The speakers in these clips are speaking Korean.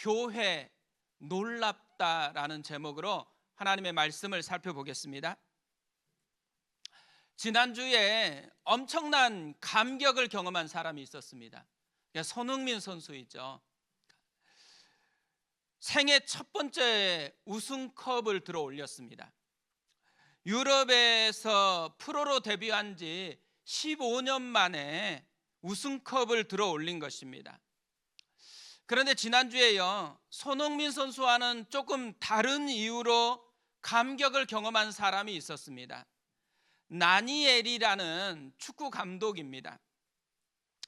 교회 놀랍다라는 제목으로 하나님의 말씀을 살펴보겠습니다. 지난주에 엄청난 감격을 경험한 사람이 있었습니다. 손흥민 선수이죠. 생애 첫 번째 우승컵을 들어 올렸습니다. 유럽에서 프로로 데뷔한 지 15년 만에 우승컵을 들어 올린 것입니다. 그런데 지난주에요, 손흥민 선수와는 조금 다른 이유로 감격을 경험한 사람이 있었습니다. 나니엘이라는 축구 감독입니다.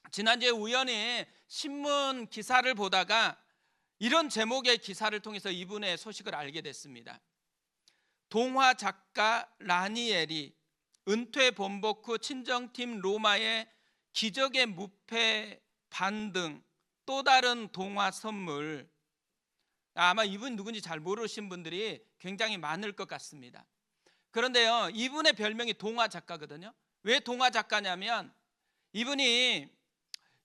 지난주에 우연히 신문 기사를 보다가 이런 제목의 기사를 통해서 이분의 소식을 알게 됐습니다. 동화 작가 라니엘이 은퇴 번복 후 친정팀 로마의 기적의 무패 반등, 또 다른 동화 선물. 아마 이분 누군지 잘 모르신 분들이 굉장히 많을 것 같습니다. 그런데요, 이분의 별명이 동화 작가거든요. 왜 동화 작가냐면 이분이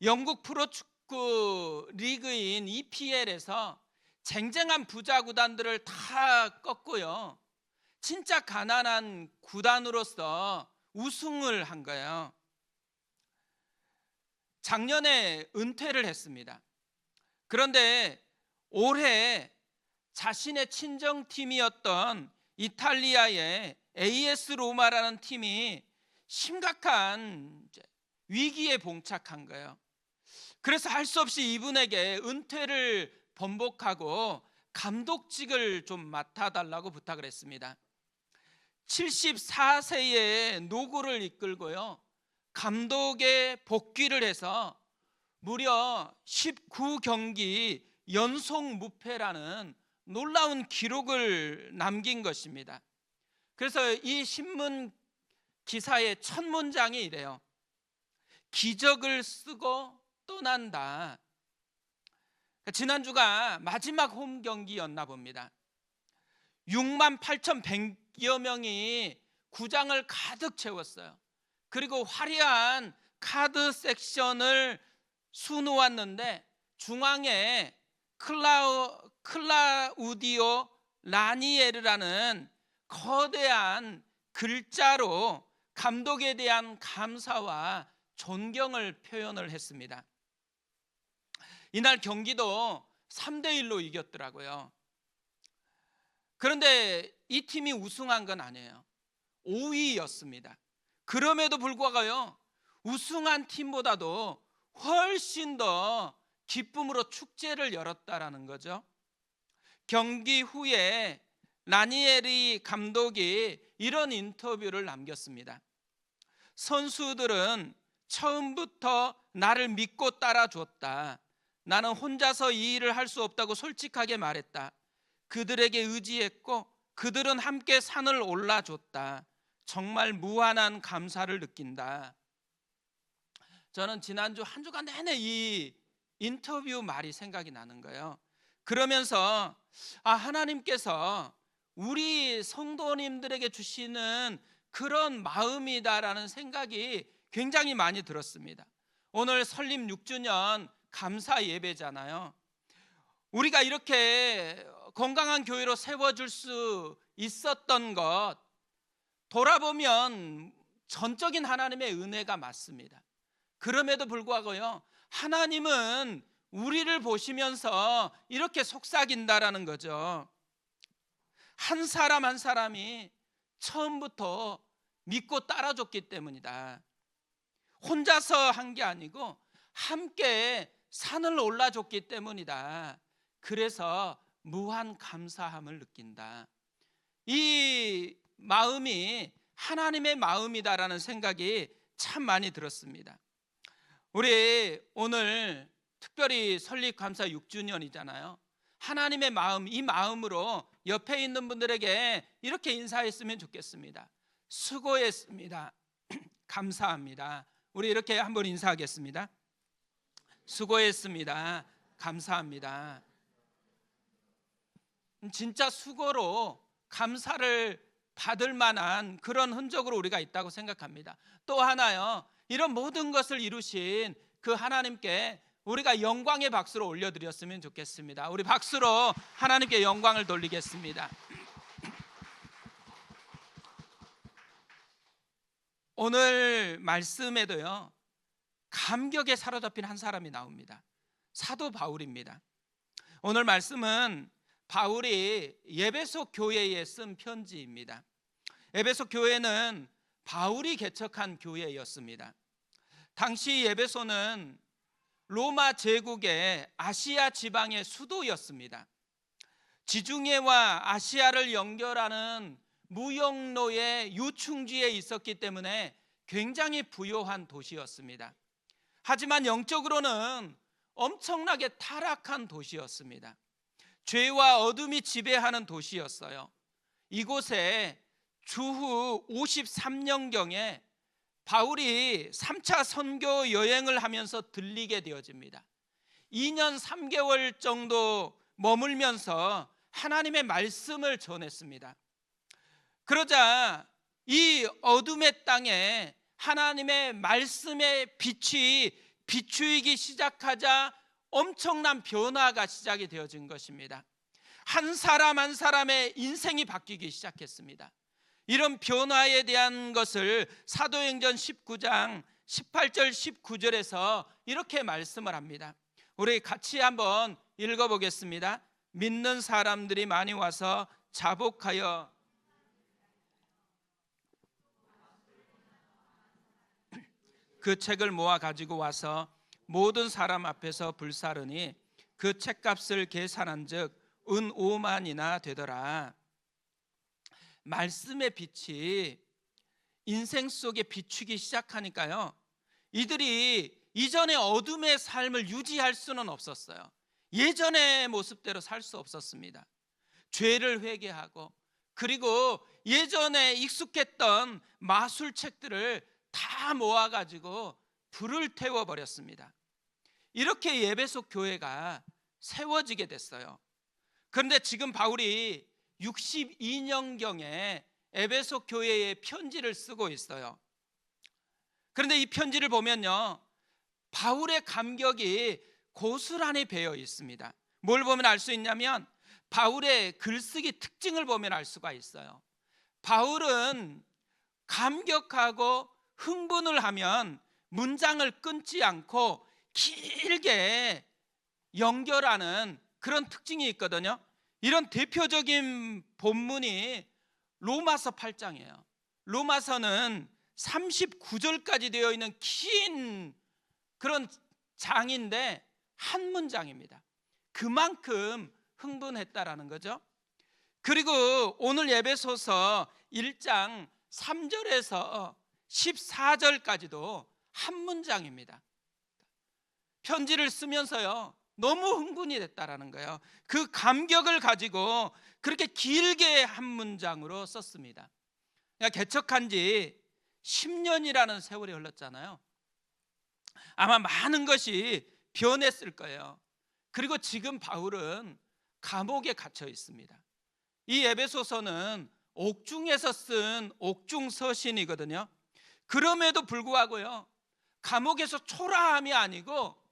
영국 프로축구 리그인 EPL에서 쟁쟁한 부자 구단들을 다 꺾고요, 진짜 가난한 구단으로서 우승을 한 거예요. 작년에 은퇴를 했습니다. 그런데 올해 자신의 친정팀이었던 이탈리아의 AS 로마라는 팀이 심각한 위기에 봉착한 거예요. 그래서 할 수 없이 이분에게 은퇴를 번복하고 감독직을 좀 맡아달라고 부탁을 했습니다. 74세의 노고를 이끌고요, 감독에 복귀를 해서 무려 19경기 연속 무패라는 놀라운 기록을 남긴 것입니다. 그래서 이 신문 기사의 첫 문장이 이래요. 기적을 쓰고 떠난다. 지난주가 마지막 홈 경기였나 봅니다. 68,100여 명이 구장을 가득 채웠어요. 그리고 화려한 카드 섹션을 수놓았는데 중앙에 클라우디오 라니에르라는 거대한 글자로 감독에 대한 감사와 존경을 표현을 했습니다. 이날 경기도 3대1로 이겼더라고요. 그런데 이 팀이 우승한 건 아니에요. 5위였습니다. 그럼에도 불구하고요, 우승한 팀보다도 훨씬 더 기쁨으로 축제를 열었다라는 거죠. 경기 후에 라니에리 감독이 이런 인터뷰를 남겼습니다. 선수들은 처음부터 나를 믿고 따라줬다. 나는 혼자서 이 일을 할 수 없다고 솔직하게 말했다. 그들에게 의지했고 그들은 함께 산을 올라줬다. 정말 무한한 감사를 느낀다. 저는 지난주 한 주간 내내 이 인터뷰 말이 생각이 나는 거예요. 그러면서 하나님께서 우리 성도님들에게 주시는 그런 마음이다라는 생각이 굉장히 많이 들었습니다. 오늘 설립 6주년 감사 예배잖아요. 우리가 이렇게 건강한 교회로 세워줄 수 있었던 것, 돌아보면 전적인 하나님의 은혜가 맞습니다. 그럼에도 불구하고요, 하나님은 우리를 보시면서 이렇게 속삭인다라는 거죠. 한 사람 한 사람이 처음부터 믿고 따라줬기 때문이다. 혼자서 한 게 아니고 함께 산을 올라줬기 때문이다. 그래서 무한 감사함을 느낀다. 이 마음이 하나님의 마음이다라는 생각이 참 많이 들었습니다. 우리 오늘 특별히 설립감사 6주년이잖아요. 하나님의 마음, 이 마음으로 옆에 있는 분들에게 이렇게 인사했으면 좋겠습니다. 수고했습니다. 감사합니다. 우리 이렇게 한번 인사하겠습니다. 수고했습니다. 감사합니다. 진짜 수고로 감사를 받을 만한 그런 흔적으로 우리가 있다고 생각합니다. 또 하나요, 이런 모든 것을 이루신 그 하나님께 우리가 영광의 박수로 올려드렸으면 좋겠습니다. 우리 박수로 하나님께 영광을 돌리겠습니다. 오늘 말씀에도요, 감격에 사로잡힌 한 사람이 나옵니다. 사도 바울입니다. 오늘 말씀은 바울이 에베소 교회에 쓴 편지입니다. 에베소 교회는 바울이 개척한 교회였습니다. 당시 에베소는 로마 제국의 아시아 지방의 수도였습니다. 지중해와 아시아를 연결하는 무역로의 유충지에 있었기 때문에 굉장히 부유한 도시였습니다. 하지만 영적으로는 엄청나게 타락한 도시였습니다. 죄와 어둠이 지배하는 도시였어요. 이곳에 주후 53년경에 바울이 3차 선교 여행을 하면서 들리게 되어집니다. 2년 3개월 정도 머물면서 하나님의 말씀을 전했습니다. 그러자 이 어둠의 땅에 하나님의 말씀의 빛이 비추이기 시작하자 엄청난 변화가 시작이 되어진 것입니다. 한 사람 한 사람의 인생이 바뀌기 시작했습니다. 이런 변화에 대한 것을 사도행전 19장 18절 19절에서 이렇게 말씀을 합니다. 우리 같이 한번 읽어보겠습니다. 믿는 사람들이 많이 와서 자복하여 그 책을 모아 가지고 와서 모든 사람 앞에서 불사르니 그 책값을 계산한 즉 은 5만이나 되더라. 말씀의 빛이 인생 속에 비추기 시작하니까요, 이들이 이전의 어둠의 삶을 유지할 수는 없었어요. 예전의 모습대로 살 수 없었습니다. 죄를 회개하고, 그리고 예전에 익숙했던 마술책들을 다 모아가지고 불을 태워버렸습니다. 이렇게 에베소 교회가 세워지게 됐어요. 그런데 지금 바울이 62년경에 에베소 교회에 편지를 쓰고 있어요. 그런데 이 편지를 보면요, 바울의 감격이 고스란히 배어 있습니다. 뭘 보면 알 수 있냐면 바울의 글쓰기 특징을 보면 알 수가 있어요. 바울은 감격하고 흥분을 하면 문장을 끊지 않고 길게 연결하는 그런 특징이 있거든요. 이런 대표적인 본문이 로마서 8장이에요. 로마서는 39절까지 되어 있는 긴 그런 장인데 한 문장입니다. 그만큼 흥분했다라는 거죠. 그리고 오늘 에베소서 1장 3절에서 14절까지도 한 문장입니다. 편지를 쓰면서요, 너무 흥분이 됐다라는 거예요. 그 감격을 가지고 그렇게 길게 한 문장으로 썼습니다. 개척한 지 10년이라는 세월이 흘렀잖아요. 아마 많은 것이 변했을 거예요. 그리고 지금 바울은 감옥에 갇혀 있습니다. 이 에베소서는 옥중에서 쓴 옥중 서신이거든요. 그럼에도 불구하고요, 감옥에서 초라함이 아니고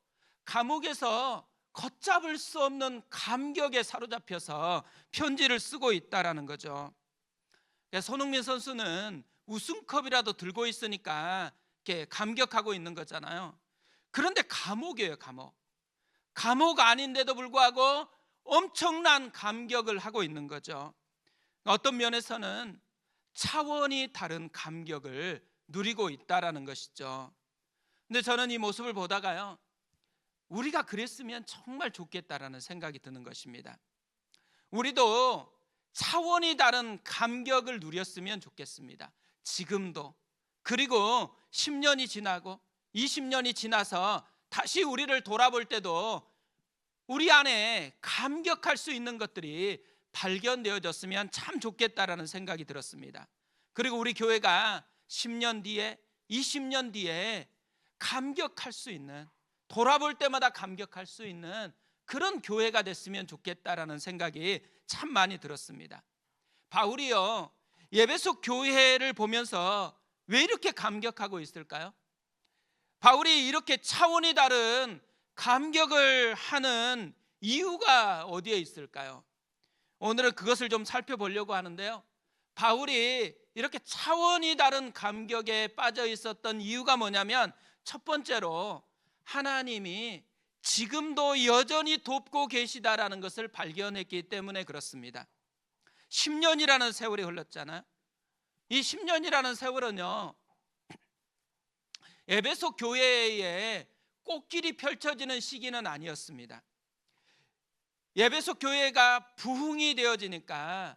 감옥에서 걷잡을 수 없는 감격에 사로잡혀서 편지를 쓰고 있다라는 거죠. 손흥민 선수는 우승컵이라도 들고 있으니까 이렇게 감격하고 있는 거잖아요. 그런데 감옥이에요, 감옥. 감옥 아닌데도 불구하고 엄청난 감격을 하고 있는 거죠. 어떤 면에서는 차원이 다른 감격을 누리고 있다라는 것이죠. 근데 저는 이 모습을 보다가요, 우리가 그랬으면 정말 좋겠다라는 생각이 드는 것입니다. 우리도 차원이 다른 감격을 누렸으면 좋겠습니다. 지금도. 그리고 10년이 지나고 20년이 지나서 다시 우리를 돌아볼 때도 우리 안에 감격할 수 있는 것들이 발견되어졌으면 참 좋겠다라는 생각이 들었습니다. 그리고 우리 교회가 10년 뒤에 20년 뒤에 감격할 수 있는, 돌아볼 때마다 감격할 수 있는 그런 교회가 됐으면 좋겠다라는 생각이 참 많이 들었습니다. 바울이요, 에베소 교회를 보면서 왜 이렇게 감격하고 있을까요? 바울이 이렇게 차원이 다른 감격을 하는 이유가 어디에 있을까요? 오늘은 그것을 좀 살펴보려고 하는데요. 바울이 이렇게 차원이 다른 감격에 빠져 있었던 이유가 뭐냐면, 첫 번째로 하나님이 지금도 여전히 돕고 계시다라는 것을 발견했기 때문에 그렇습니다. 10년이라는 세월이 흘렀잖아요. 이 10년이라는 세월은요, 에베소 교회에 꽃길이 펼쳐지는 시기는 아니었습니다. 에베소 교회가 부흥이 되어지니까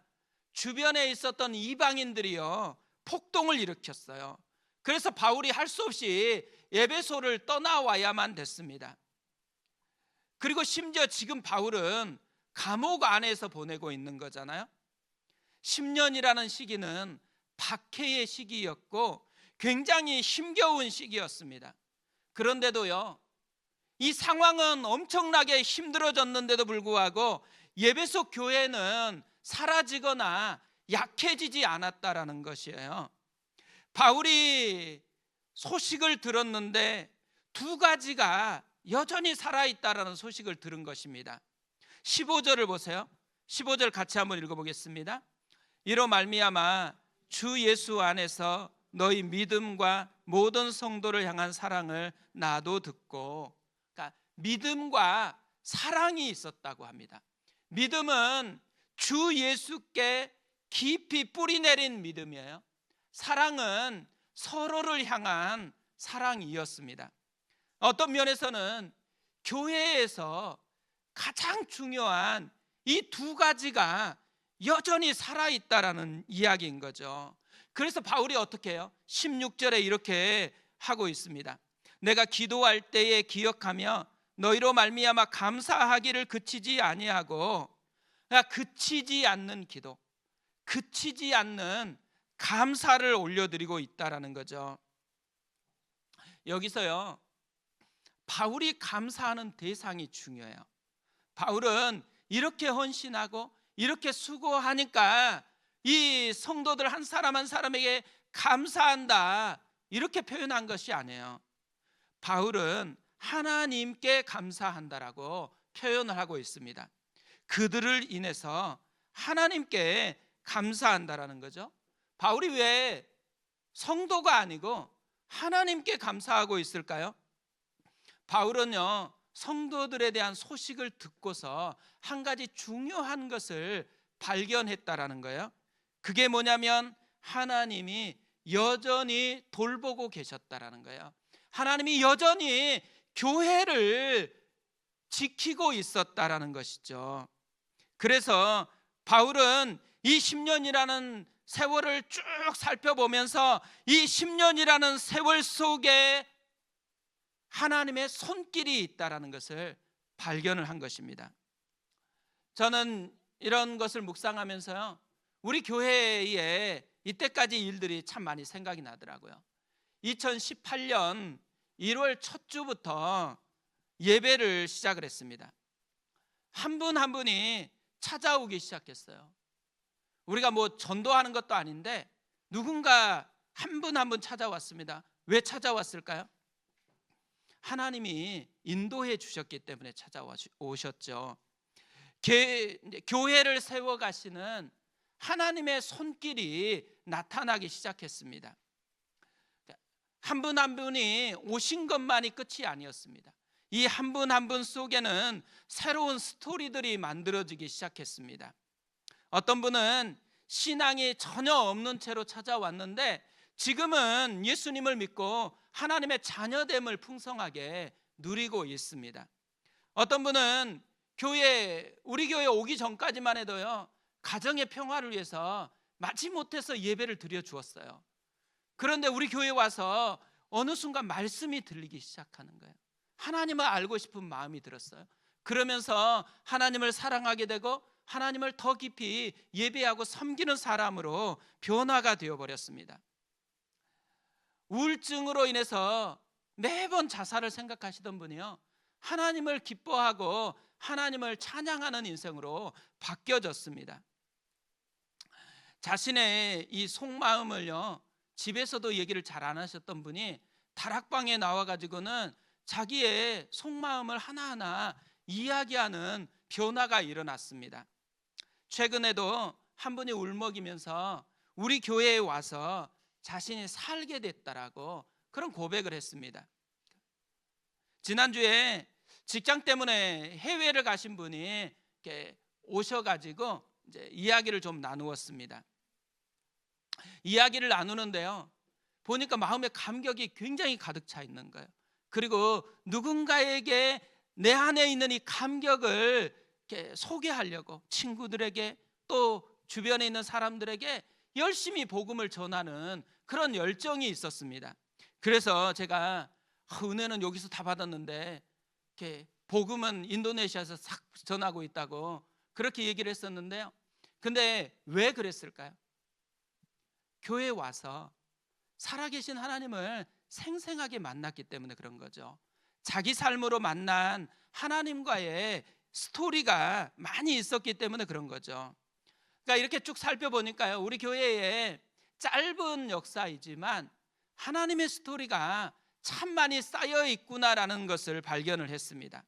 주변에 있었던 이방인들이요, 폭동을 일으켰어요. 그래서 바울이 할 수 없이 에베소를 떠나와야만 됐습니다. 그리고 심지어 지금 바울은 감옥 안에서 보내고 있는 거잖아요. 10년이라는 시기는 박해의 시기였고 굉장히 힘겨운 시기였습니다. 그런데도요, 이 상황은 엄청나게 힘들어졌는데도 불구하고 에베소 교회는 사라지거나 약해지지 않았다라는 것이에요. 바울이 소식을 들었는데 두 가지가 여전히 살아있다라는 소식을 들은 것입니다. 15절을 보세요. 15절 같이 한번 읽어보겠습니다. 이로 말미암아 주 예수 안에서 너희 믿음과 모든 성도를 향한 사랑을 나도 듣고, 그러니까 믿음과 사랑이 있었다고 합니다. 믿음은 주 예수께 깊이 뿌리 내린 믿음이에요. 사랑은 서로를 향한 사랑이었습니다. 어떤 면에서는 교회에서 가장 중요한 이 두 가지가 여전히 살아있다라는 이야기인 거죠. 그래서 바울이 어떻게 해요? 16절에 이렇게 하고 있습니다. 내가 기도할 때에 기억하며 너희로 말미암아 감사하기를 그치지 아니하고, 그러니까 그치지 않는 기도, 그치지 않는 감사를 올려드리고 있다라는 거죠. 여기서요, 바울이 감사하는 대상이 중요해요. 바울은 이렇게 헌신하고 이렇게 수고하니까 이 성도들 한 사람 한 사람에게 감사한다, 이렇게 표현한 것이 아니에요. 바울은 하나님께 감사한다라고 표현을 하고 있습니다. 그들을 인해서 하나님께 감사한다라는 거죠. 바울이 왜 성도가 아니고 하나님께 감사하고 있을까요? 바울은요, 성도들에 대한 소식을 듣고서 한 가지 중요한 것을 발견했다라는 거예요. 그게 뭐냐면 하나님이 여전히 돌보고 계셨다라는 거예요. 하나님이 여전히 교회를 지키고 있었다라는 것이죠. 그래서 바울은 이 10년이라는 세월을 쭉 살펴보면서 이 10년이라는 세월 속에 하나님의 손길이 있다라는 것을 발견을 한 것입니다. 저는 이런 것을 묵상하면서요, 우리 교회에 이때까지 일들이 참 많이 생각이 나더라고요. 2018년 1월 첫 주부터 예배를 시작을 했습니다. 한 분 한 분이 찾아오기 시작했어요. 우리가 뭐 전도하는 것도 아닌데 누군가 한 분 한 분 찾아왔습니다. 왜 찾아왔을까요? 하나님이 인도해 주셨기 때문에 찾아오셨죠. 교회를 세워가시는 하나님의 손길이 나타나기 시작했습니다. 한 분 한 분이 오신 것만이 끝이 아니었습니다. 이 한 분 한 분 속에는 새로운 스토리들이 만들어지기 시작했습니다. 어떤 분은 신앙이 전혀 없는 채로 찾아왔는데 지금은 예수님을 믿고 하나님의 자녀됨을 풍성하게 누리고 있습니다. 어떤 분은 우리 교회 오기 전까지만 해도요, 가정의 평화를 위해서 마지못해서 예배를 드려 주었어요. 그런데 우리 교회에 와서 어느 순간 말씀이 들리기 시작하는 거예요. 하나님을 알고 싶은 마음이 들었어요. 그러면서 하나님을 사랑하게 되고 하나님을 더 깊이 예배하고 섬기는 사람으로 변화가 되어버렸습니다. 우울증으로 인해서 매번 자살을 생각하시던 분이요, 하나님을 기뻐하고 하나님을 찬양하는 인생으로 바뀌어졌습니다. 자신의 이 속마음을요, 집에서도 얘기를 잘 안 하셨던 분이 다락방에 나와가지고는 자기의 속마음을 하나하나 이야기하는 변화가 일어났습니다. 최근에도 한 분이 울먹이면서 우리 교회에 와서 자신이 살게 됐다라고 그런 고백을 했습니다. 지난주에 직장 때문에 해외를 가신 분이 이렇게 오셔가지고 이제 이야기를 좀 나누었습니다. 이야기를 나누는데요, 보니까 마음에 감격이 굉장히 가득 차 있는 거예요. 그리고 누군가에게 내 안에 있는 이 감격을 이렇게 소개하려고 친구들에게 또 주변에 있는 사람들에게 열심히 복음을 전하는 그런 열정이 있었습니다. 그래서 제가 은혜는 여기서 다 받았는데 이렇게 복음은 인도네시아에서 싹 전하고 있다고 그렇게 얘기를 했었는데요. 근데 왜 그랬을까요? 교회에 와서 살아계신 하나님을 생생하게 만났기 때문에 그런 거죠. 자기 삶으로 만난 하나님과의 스토리가 많이 있었기 때문에 그런 거죠. 그러니까 이렇게 쭉 살펴보니까요, 우리 교회에 짧은 역사이지만 하나님의 스토리가 참 많이 쌓여 있구나라는 것을 발견을 했습니다.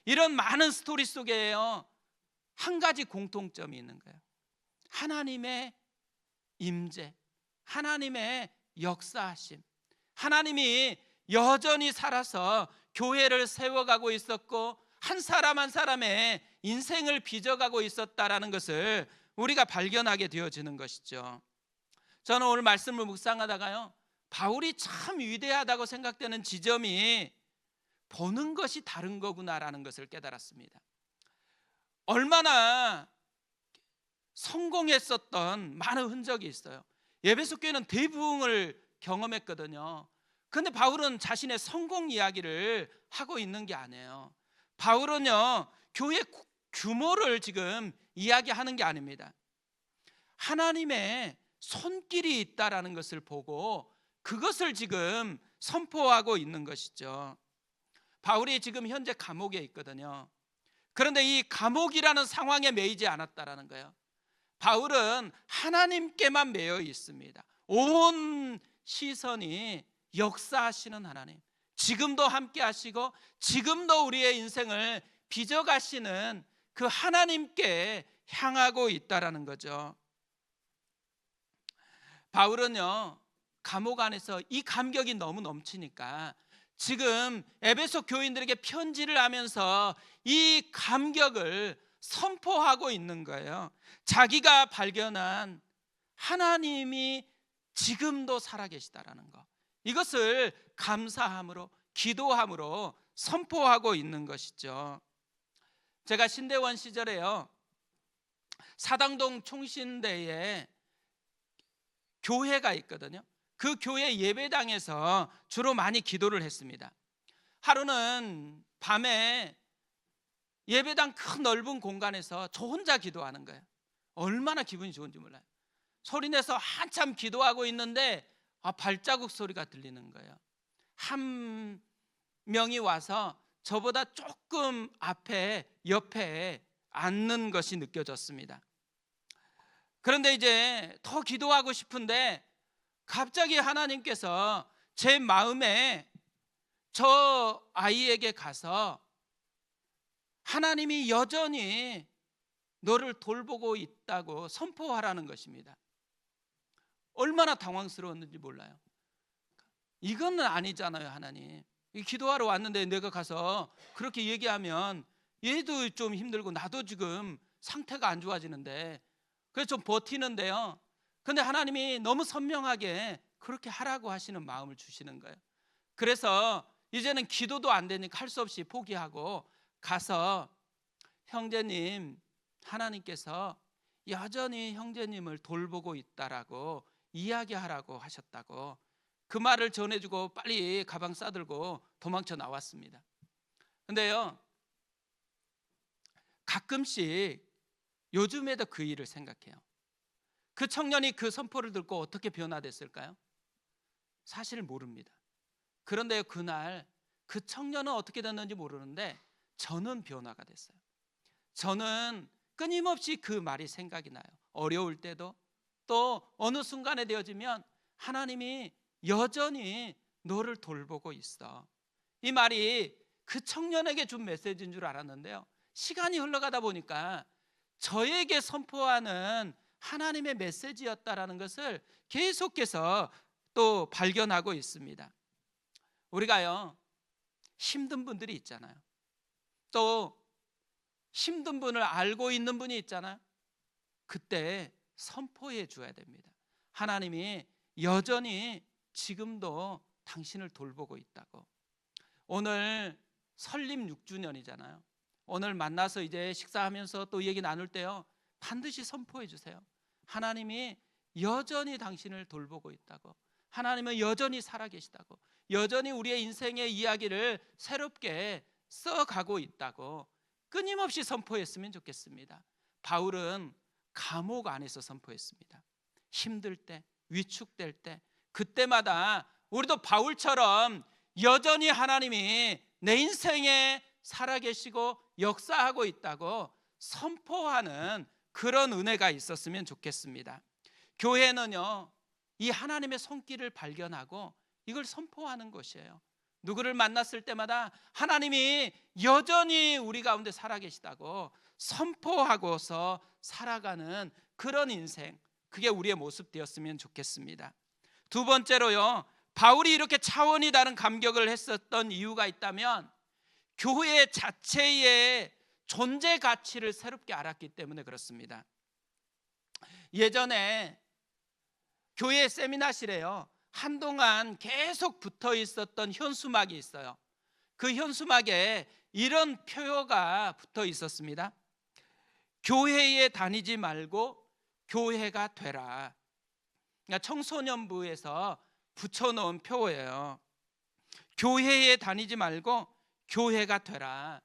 이런 많은 스토리 속에요, 한 가지 공통점이 있는 거예요. 하나님의 임재, 하나님의 역사하심. 하나님이 여전히 살아서 교회를 세워가고 있었고 한 사람 한 사람의 인생을 빚어가고 있었다라는 것을 우리가 발견하게 되어지는 것이죠. 저는 오늘 말씀을 묵상하다가요, 바울이 참 위대하다고 생각되는 지점이 보는 것이 다른 거구나라는 것을 깨달았습니다. 얼마나 성공했었던 많은 흔적이 있어요. 에베소 교회는 대부흥을 경험했거든요. 그런데 바울은 자신의 성공 이야기를 하고 있는 게 아니에요. 바울은요, 교회 규모를 지금 이야기하는 게 아닙니다. 하나님의 손길이 있다라는 것을 보고 그것을 지금 선포하고 있는 것이죠. 바울이 지금 현재 감옥에 있거든요. 그런데 이 감옥이라는 상황에 매이지 않았다라는 거예요. 바울은 하나님께만 매여 있습니다. 온 시선이 역사하시는 하나님, 지금도 함께 하시고 지금도 우리의 인생을 빚어가시는 그 하나님께 향하고 있다라는 거죠. 바울은요, 감옥 안에서 이 감격이 너무 넘치니까 지금 에베소 교인들에게 편지를 하면서 이 감격을 선포하고 있는 거예요. 자기가 발견한 하나님이 지금도 살아계시다라는 것, 이것을 감사함으로 기도함으로 선포하고 있는 것이죠. 제가 신대원 시절에요, 사당동 총신대에 교회가 있거든요. 그 교회 예배당에서 주로 많이 기도를 했습니다. 하루는 밤에 예배당 큰 넓은 공간에서 저 혼자 기도하는 거예요. 얼마나 기분이 좋은지 몰라요. 소리내서 한참 기도하고 있는데 발자국 소리가 들리는 거예요. 한 명이 와서 저보다 조금 앞에 옆에 앉는 것이 느껴졌습니다. 그런데 이제 더 기도하고 싶은데 갑자기 하나님께서 제 마음에 저 아이에게 가서 하나님이 여전히 너를 돌보고 있다고 선포하라는 것입니다. 얼마나 당황스러웠는지 몰라요. 이거는 아니잖아요. 하나님, 기도하러 왔는데 내가 가서 그렇게 얘기하면 얘도 좀 힘들고 나도 지금 상태가 안 좋아지는데, 그래서 좀 버티는데요, 근데 하나님이 너무 선명하게 그렇게 하라고 하시는 마음을 주시는 거예요. 그래서 이제는 기도도 안 되니까 할 수 없이 포기하고 가서 형제님, 하나님께서 여전히 형제님을 돌보고 있다라고 이야기하라고 하셨다고 그 말을 전해주고 빨리 가방 싸들고 도망쳐 나왔습니다. 근데요, 가끔씩 요즘에도 그 일을 생각해요. 그 청년이 그 선포를 듣고 어떻게 변화됐을까요? 사실 모릅니다. 그런데 그날 그 청년은 어떻게 됐는지 모르는데 저는 변화가 됐어요. 저는 끊임없이 그 말이 생각이 나요. 어려울 때도 또 어느 순간에 되어지면 하나님이 여전히 너를 돌보고 있어. 이 말이 그 청년에게 준 메시지인 줄 알았는데요, 시간이 흘러가다 보니까 저에게 선포하는 하나님의 메시지였다라는 것을 계속해서 또 발견하고 있습니다. 우리가요, 힘든 분들이 있잖아요. 또 힘든 분을 알고 있는 분이 있잖아요. 그때 선포해 줘야 됩니다. 하나님이 여전히 지금도 당신을 돌보고 있다고. 오늘 설립 6주년이잖아요. 오늘 만나서 이제 식사하면서 또 얘기 나눌 때요, 반드시 선포해 주세요. 하나님이 여전히 당신을 돌보고 있다고. 하나님은 여전히 살아계시다고. 여전히 우리의 인생의 이야기를 새롭게 써가고 있다고 끊임없이 선포했으면 좋겠습니다. 바울은 감옥 안에서 선포했습니다. 힘들 때, 위축될 때, 그때마다 우리도 바울처럼 여전히 하나님이 내 인생에 살아계시고 역사하고 있다고 선포하는 그런 은혜가 있었으면 좋겠습니다. 교회는요, 이 하나님의 손길을 발견하고 이걸 선포하는 것이에요. 누구를 만났을 때마다 하나님이 여전히 우리 가운데 살아계시다고 선포하고서 살아가는 그런 인생, 그게 우리의 모습 되었으면 좋겠습니다. 두 번째로요, 바울이 이렇게 차원이 다른 감격을 했었던 이유가 있다면 교회 자체의 존재 가치를 새롭게 알았기 때문에 그렇습니다. 예전에 교회 세미나실에요, 한동안 계속 붙어 있었던 현수막이 있어요. 그 현수막에 이런 표어가 붙어 있었습니다. 교회에 다니지 말고 교회가 되라. 그러니까 청소년부에서 붙여놓은 표어예요. 교회에 다니지 말고 교회가 되라.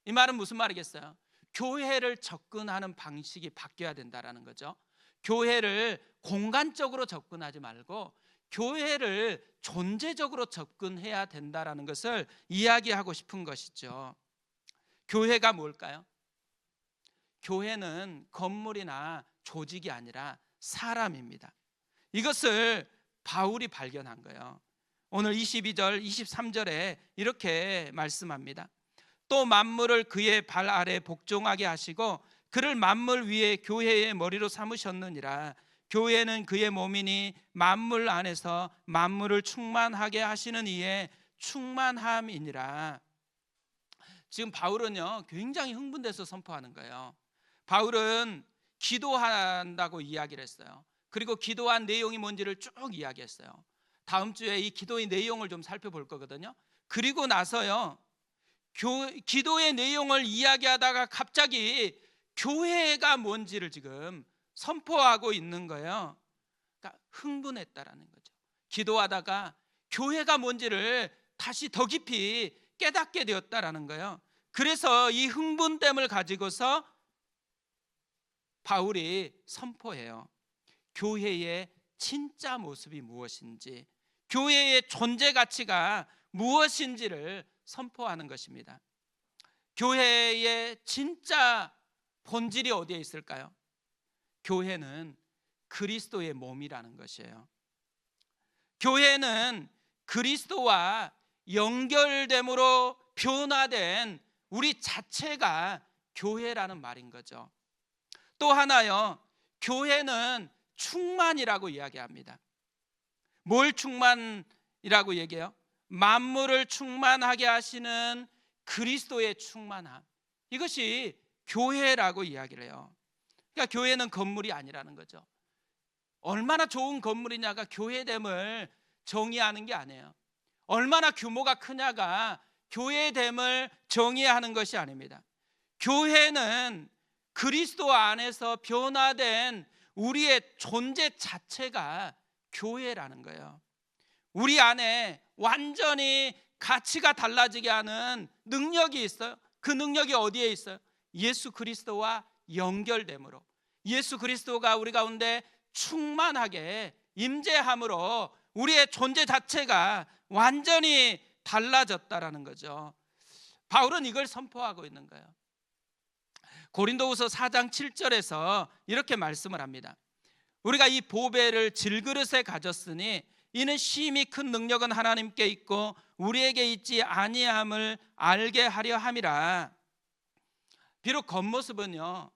이 말은 무슨 말이겠어요? 교회를 접근하는 방식이 바뀌어야 된다라는 거죠. 교회를 공간적으로 접근하지 말고 교회를 존재적으로 접근해야 된다라는 것을 이야기하고 싶은 것이죠. 교회가 뭘까요? 교회는 건물이나 조직이 아니라 사람입니다. 이것을 바울이 발견한 거예요. 오늘 22절, 23절에 이렇게 말씀합니다. 또 만물을 그의 발 아래 복종하게 하시고 그를 만물 위에 교회의 머리로 삼으셨느니라. 교회는 그의 몸이니 만물 안에서 만물을 충만하게 하시는 이의 충만함이니라. 지금 바울은요, 굉장히 흥분돼서 선포하는 거예요. 바울은 기도한다고 이야기를 했어요. 그리고 기도한 내용이 뭔지를 쭉 이야기했어요. 다음 주에 이 기도의 내용을 좀 살펴볼 거거든요. 그리고 나서요, 기도의 내용을 이야기하다가 갑자기 교회가 뭔지를 지금 선포하고 있는 거예요. 그러니까 흥분했다라는 거죠. 기도하다가 교회가 뭔지를 다시 더 깊이 깨닫게 되었다라는 거예요. 그래서 이 흥분됨을 가지고서 바울이 선포해요. 교회의 진짜 모습이 무엇인지, 교회의 존재 가치가 무엇인지를 선포하는 것입니다. 교회의 진짜 본질이 어디에 있을까요? 교회는 그리스도의 몸이라는 것이에요. 교회는 그리스도와 연결됨으로 변화된 우리 자체가 교회라는 말인 거죠. 또 하나요, 교회는 충만이라고 이야기합니다. 뭘 충만이라고 얘기해요? 만물을 충만하게 하시는 그리스도의 충만함, 이것이 교회라고 이야기를 해요. 그러니까 교회는 건물이 아니라는 거죠. 얼마나 좋은 건물이냐가 교회됨을 정의하는 게 아니에요. 얼마나 규모가 크냐가 교회됨을 정의하는 것이 아닙니다. 교회는 그리스도 안에서 변화된 우리의 존재 자체가 교회라는 거예요. 우리 안에 완전히 가치가 달라지게 하는 능력이 있어요. 그 능력이 어디에 있어요? 예수 그리스도와 연결됨으로, 예수 그리스도가 우리 가운데 충만하게 임재함으로 우리의 존재 자체가 완전히 달라졌다라는 거죠. 바울은 이걸 선포하고 있는 거예요. 고린도후서 4장 7절에서 이렇게 말씀을 합니다. 우리가 이 보배를 질그릇에 가졌으니 이는 심히 큰 능력은 하나님께 있고 우리에게 있지 아니함을 알게 하려 함이라. 비록 겉모습은요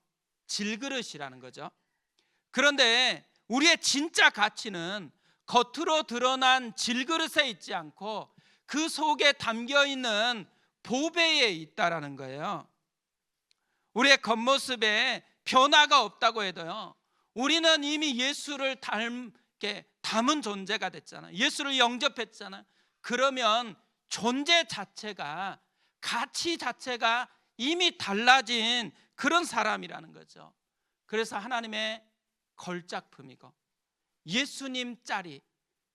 질그릇이라는 거죠. 그런데 우리의 진짜 가치는 겉으로 드러난 질그릇에 있지 않고 그 속에 담겨 있는 보배에 있다라는 거예요. 우리의 겉모습에 변화가 없다고 해도요, 우리는 이미 예수를 담은 존재가 됐잖아요. 예수를 영접했잖아요. 그러면 존재 자체가, 가치 자체가 이미 달라진 그런 사람이라는 거죠. 그래서 하나님의 걸작품이고 예수님 짤이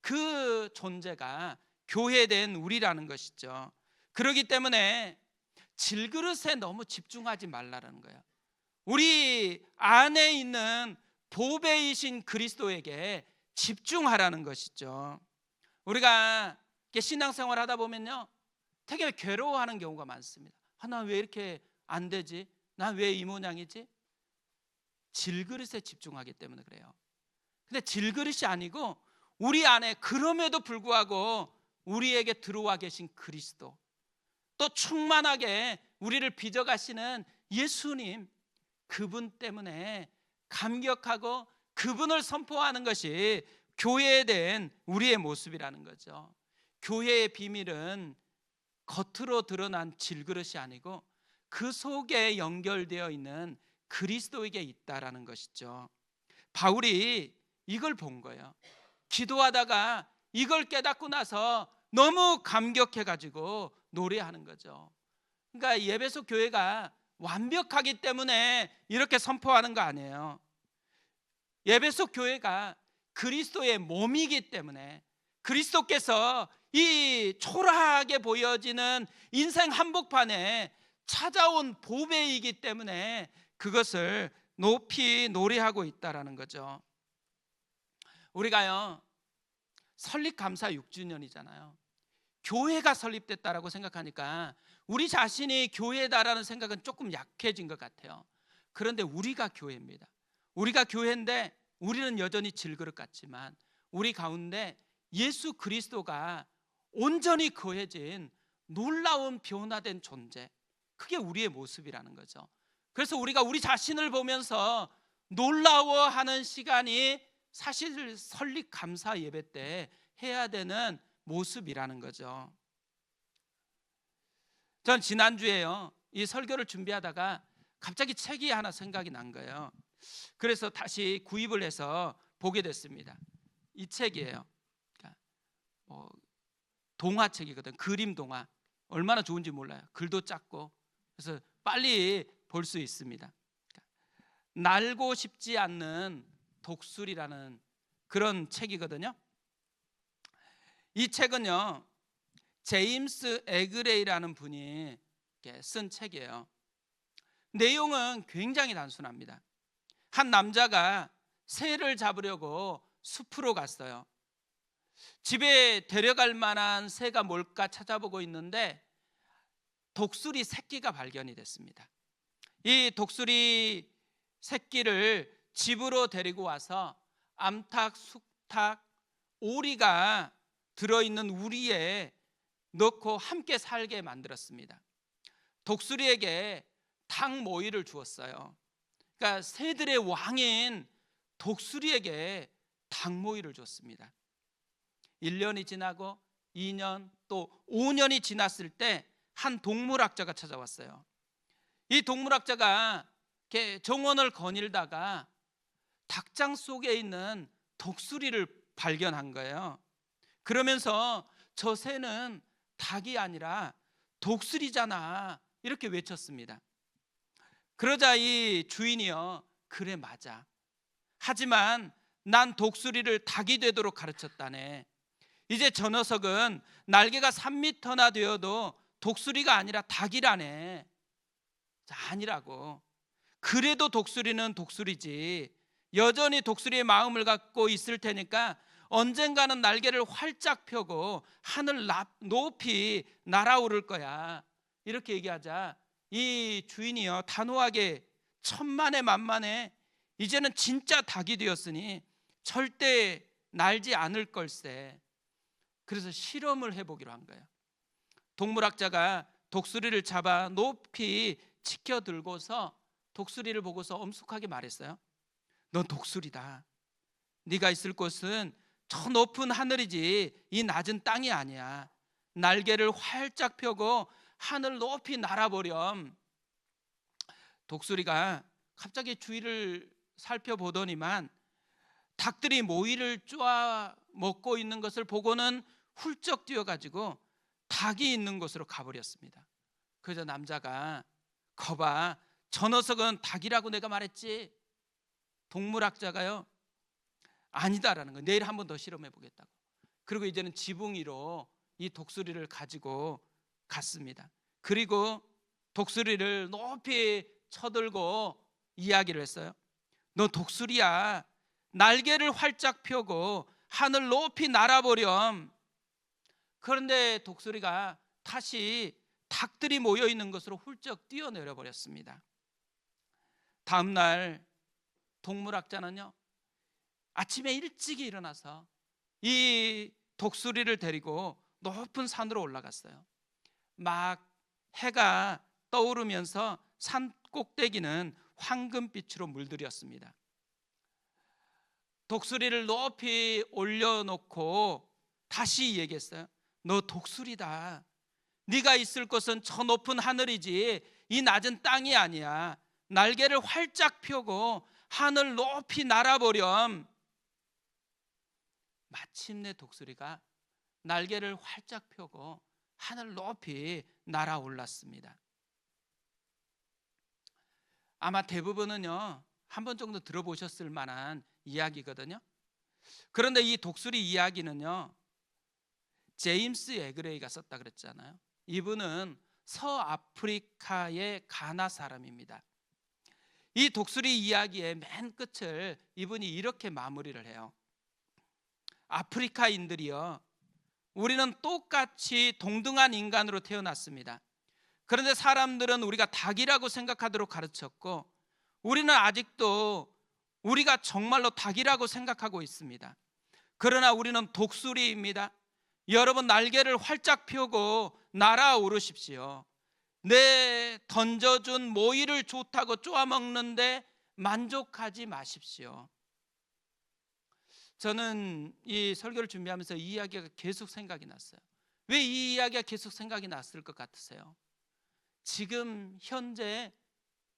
그 존재가 교회된 우리라는 것이죠. 그렇기 때문에 질그릇에 너무 집중하지 말라는 거예요. 우리 안에 있는 보배이신 그리스도에게 집중하라는 것이죠. 우리가 신앙생활 하다 보면요 되게 괴로워하는 경우가 많습니다. 나 왜 이렇게 안 되지? 나 왜 이 모양이지? 질그릇에 집중하기 때문에 그래요. 근데 질그릇이 아니고 우리 안에 그럼에도 불구하고 우리에게 들어와 계신 그리스도, 또 충만하게 우리를 빚어가시는 예수님, 그분 때문에 감격하고 그분을 선포하는 것이 교회에 대한 우리의 모습이라는 거죠. 교회의 비밀은 겉으로 드러난 질그릇이 아니고 그 속에 연결되어 있는 그리스도에게 있다라는 것이죠. 바울이 이걸 본 거예요. 기도하다가 이걸 깨닫고 나서 너무 감격해가지고 노래하는 거죠. 그러니까 예배소 교회가 완벽하기 때문에 이렇게 선포하는 거 아니에요. 예배소 교회가 그리스도의 몸이기 때문에, 그리스도께서 이 초라하게 보여지는 인생 한복판에 찾아온 보배이기 때문에 그것을 높이 노래하고 있다라는 거죠. 우리가요 설립감사 6주년이잖아요. 교회가 설립됐다라고 생각하니까 우리 자신이 교회다라는 생각은 조금 약해진 것 같아요. 그런데 우리가 교회입니다. 우리가 교회인데 우리는 여전히 질그릇 같지만 우리 가운데 예수 그리스도가 온전히 거해진 놀라운 변화된 존재, 그게 우리의 모습이라는 거죠. 그래서 우리가 우리 자신을 보면서 놀라워하는 시간이 사실 설립 감사 예배 때 해야 되는 모습이라는 거죠. 전 지난주에요 이 설교를 준비하다가 갑자기 책이 하나 생각이 난 거예요. 그래서 다시 구입을 해서 보게 됐습니다. 이 책이에요. 동화책이거든. 그림 동화. 얼마나 좋은지 몰라요. 글도 작고. 그래서 빨리 볼 수 있습니다. 날고 싶지 않는 독수리라는 그런 책이거든요. 이 책은요 제임스 에그레이라는 분이 쓴 책이에요. 내용은 굉장히 단순합니다. 한 남자가 새를 잡으려고 숲으로 갔어요. 집에 데려갈 만한 새가 뭘까 찾아보고 있는데 독수리 새끼가 발견이 됐습니다. 이 독수리 새끼를 집으로 데리고 와서 암탉, 숙탉, 오리가 들어있는 우리에 넣고 함께 살게 만들었습니다. 독수리에게 닭 모이를 주었어요. 그러니까 새들의 왕인 독수리에게 닭 모이를 줬습니다. 1년이 지나고 2년 또 5년이 지났을 때 한 동물학자가 찾아왔어요. 이 동물학자가 정원을 거닐다가 닭장 속에 있는 독수리를 발견한 거예요. 그러면서 저 새는 닭이 아니라 독수리잖아 이렇게 외쳤습니다. 그러자 이 주인이요 그래 맞아. 하지만 난 독수리를 닭이 되도록 가르쳤다네. 이제 저 녀석은 날개가 3m나 되어도 독수리가 아니라 닭이라네. 아니라고. 그래도 독수리는 독수리지. 여전히 독수리의 마음을 갖고 있을 테니까 언젠가는 날개를 활짝 펴고 하늘 높이 날아오를 거야. 이렇게 얘기하자 이 주인이요 단호하게 천만에 만만에 이제는 진짜 닭이 되었으니 절대 날지 않을 걸세. 그래서 실험을 해보기로 한 거예요. 동물학자가 독수리를 잡아 높이 치켜 들고서 독수리를 보고서 엄숙하게 말했어요. 넌 독수리다. 네가 있을 곳은 저 높은 하늘이지 이 낮은 땅이 아니야. 날개를 활짝 펴고 하늘 높이 날아보렴. 독수리가 갑자기 주위를 살펴보더니만 닭들이 모이를 쪼아 먹고 있는 것을 보고는 훌쩍 뛰어가지고 닭이 있는 곳으로 가버렸습니다. 그래서 남자가 거봐, 저 녀석은 닭이라고 내가 말했지. 동물학자가요, 아니다라는 거예요. 내일 한 번 더 실험해 보겠다고. 그리고 이제는 지붕이로 이 독수리를 가지고 갔습니다. 그리고 독수리를 높이 쳐들고 이야기를 했어요. 너 독수리야. 날개를 활짝 펴고 하늘 높이 날아보렴. 그런데 독수리가 다시 닭들이 모여 있는 곳으로 훌쩍 뛰어내려 버렸습니다. 다음 날 동물학자는요, 아침에 일찍 일어나서 이 독수리를 데리고 높은 산으로 올라갔어요. 막 해가 떠오르면서 산 꼭대기는 황금빛으로 물들였습니다. 독수리를 높이 올려놓고 다시 얘기했어요. 너 독수리다. 네가 있을 곳은 저 높은 하늘이지 이 낮은 땅이 아니야. 날개를 활짝 펴고 하늘 높이 날아보렴. 마침내 독수리가 날개를 활짝 펴고 하늘 높이 날아올랐습니다. 아마 대부분은요, 한 번 정도 들어보셨을 만한 이야기거든요. 그런데 이 독수리 이야기는요, 제임스 에그레이가 썼다 그랬잖아요. 이분은 서아프리카의 가나 사람입니다. 이 독수리 이야기의 맨 끝을 이분이 이렇게 마무리를 해요. 아프리카인들이요, 우리는 똑같이 동등한 인간으로 태어났습니다. 그런데 사람들은 우리가 닭이라고 생각하도록 가르쳤고, 우리는 아직도 우리가 정말로 닭이라고 생각하고 있습니다. 그러나 우리는 독수리입니다. 여러분, 날개를 활짝 펴고 날아오르십시오. 내 던져준 모이를 좋다고 쪼아먹는데 만족하지 마십시오. 저는 이 설교를 준비하면서 이 이야기가 계속 생각이 났어요. 왜 이 이야기가 계속 생각이 났을 것 같으세요? 지금 현재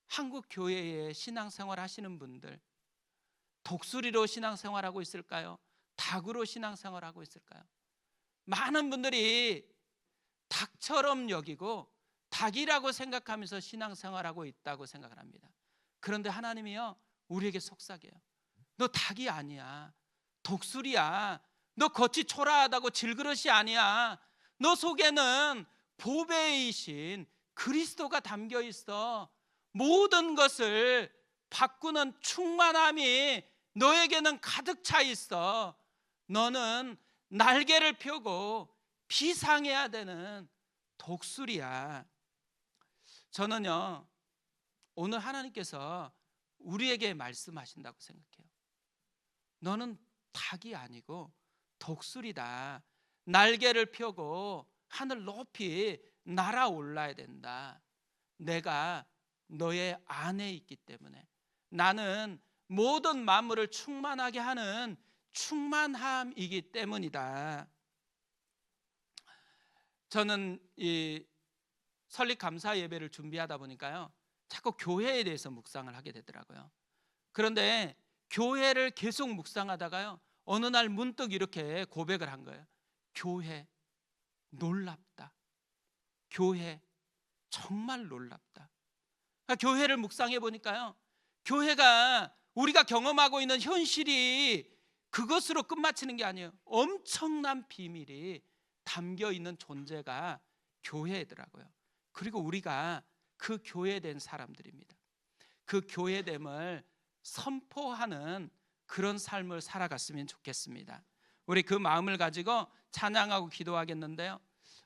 한국 교회에 신앙생활 하시는 분들, 독수리로 신앙생활하고 있을까요? 닭으로 신앙생활하고 있을까요? 많은 분들이 닭처럼 여기고 닭이라고 생각하면서 신앙생활하고 있다고 생각을 합니다. 그런데 하나님이요, 우리에게 속삭여요. 너 닭이 아니야. 독수리야. 너 겉이 초라하다고 질그릇이 아니야. 너 속에는 보배이신 그리스도가 담겨 있어. 모든 것을 바꾸는 충만함이 너에게는 가득 차 있어. 너는 날개를 펴고 비상해야 되는 독수리야. 저는요, 오늘 하나님께서 우리에게 말씀하신다고 생각해요. 너는 닭이 아니고 독수리다. 날개를 펴고 하늘 높이 날아올라야 된다. 내가 너의 안에 있기 때문에, 나는 모든 만물을 충만하게 하는 충만함이기 때문이다. 저는 이 설립 감사 예배를 준비하다 보니까요, 자꾸 교회에 대해서 묵상을 하게 되더라고요. 그런데 교회를 계속 묵상하다가요, 어느 날 문득 이렇게 고백을 한 거예요. 교회 놀랍다. 교회 정말 놀랍다. 그러니까 교회를 묵상해 보니까요, 교회가 우리가 경험하고 있는 현실이 그것으로 끝마치는 게 아니에요. 엄청난 비밀이 담겨 있는 존재가 교회더라고요. 그리고 우리가 그 교회된 사람들입니다. 그 교회됨을 선포하는 그런 삶을 살아갔으면 좋겠습니다. 우리 그 마음을 가지고 찬양하고 기도하겠는데요,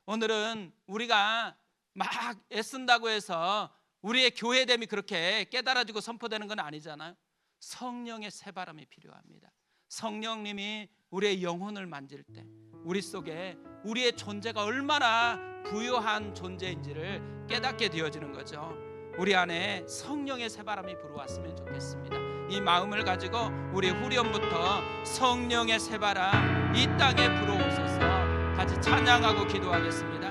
오늘은 우리가 막 애쓴다고 해서 우리의 교회됨이 그렇게 깨달아지고 선포되는 건 아니잖아요. 성령의 새바람이 필요합니다. 성령님이 우리의 영혼을 만질 때, 우리 속에 우리의 존재가 얼마나 부유한 존재인지를 깨닫게 되어지는 거죠. 우리 안에 성령의 새바람이 불어왔으면 좋겠습니다. 이 마음을 가지고 우리 후렴부터 성령의 새바람 이 땅에 불어오소서 같이 찬양하고 기도하겠습니다.